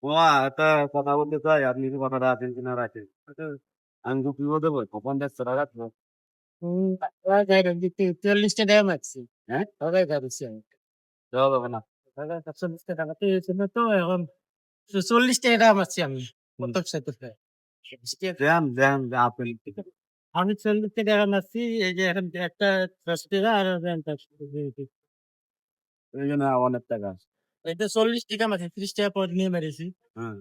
মামা একটা কথা বলতে চাই, আপনি কি কথাটা আছেন কিনা রাখেন। আমি তো বিপদে পড়বো, 50 টাকা রাখবো। চল্লিশটা টাকা মারছি। হ্যাঁ, সবাই খাচ্ছি আমি। দেওয়া যাবে না। 40 টাকা তো এখন 40 টাকা মারছি আমি প্রত্যেক সাথে। দেন দেন আপেল আমি 40 টাকা মারছি, এই যে এখন একটা 10 টাকা আর এই জন্য অনেক টাকা আছে। এটা 40 টাকা মারছি, 30 টাকা পর নিয়ে মেরেছি। হ্যাঁ,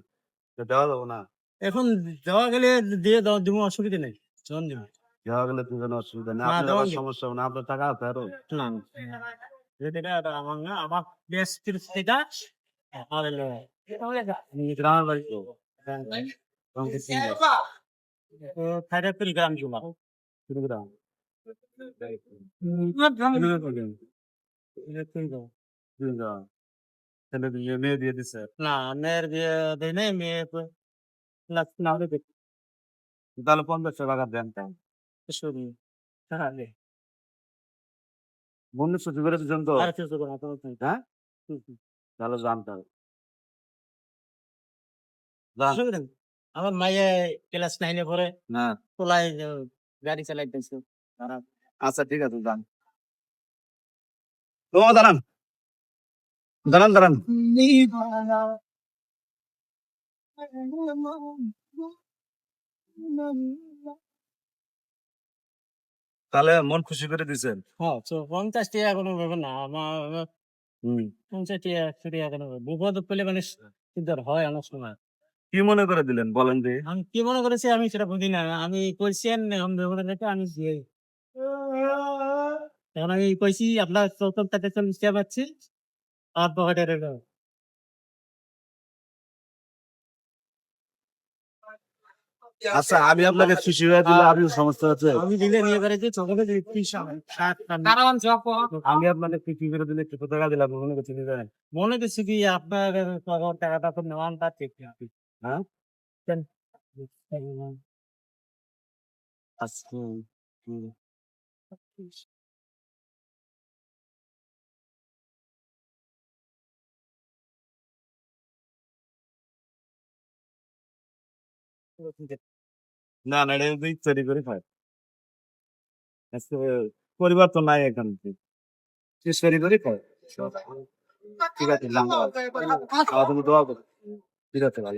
তো দেওয়া যাবো না। এখন দেওয়া গেলে দিয়ে দাও, দিব, অসুবিধা নেই। জন দিব দেওয়া গেলে তো কোনো অসুবিধা নেই, না, আপনার দেওয়া আবার গেলে সমস্যা হবে না, আপনার টাকা আছে আরো। না এটা আমার না, আমার বেশ 30 টাকা আর হলো গ্রামের বাড়ি তো থাইরাপুর গ্রাম জমা গ্রাম ছেলে দিয়ে মেয়ে দিয়ে দিছে। না, মেয়ের বিয়ে দেয় নাই, মেয়ে না হলে তাহলে 50 টাকা দেন। শুনি তাহলে বন্ধু সত্যি করে দিচ্ছেন তো? আর কিছু করে না। হ্যাঁ, তাহলে জানতে যান। আমার মায়ে ক্লাস 9-এ পড়ে, না, তোলায় গাড়ি চালাইতেছে। আচ্ছা ঠিক আছে, যান। তো দাঁড়ান দাঁড়ান দাঁড়ান। তাহলে মন খুশি করে দিছেন। হ্যাঁ, তো 50 টাকা কোনো ব্যাপার না। আমার হম 50 টাকা 100 টাকা কোনো বিপদ পেলে মানুষ চিন্তার হয় অনেক সময়। কি মনে করে দিলেন বলেন যে? আমি কি মনে করেছি আমি সেটা বুঝি না। আমি কইছি এখন ব্যবহার রেখে আমি এখন আমি কইছি আপনার 40 টাকা পাচ্ছি আর পকেটে রেখে। আচ্ছা, আমি আপনাকে খুশি হয়ে দিলে আপনি সমস্যা আছে? আমি দিলে নিয়ে বেড়েছি চকলেট আমি আপনাকে খুশি করে দিলে কত টাকা দিলাম মনে করছি নিবেন? মনে করছি কি আপনার টাকাটা তো নেওয়ান তা ঠিক না। হ্যাঁ, কেন? আচ্ছা, হুম। না না, এটা কিন্তু ইচ্ছারি করে খায়। আজকে পরিবার তো নাই এখানে, ইচ্ছারি করে খায়। ঠিক আছে, খাওয়া তুমি দোয়া করো। ঠিক আছে ভাই।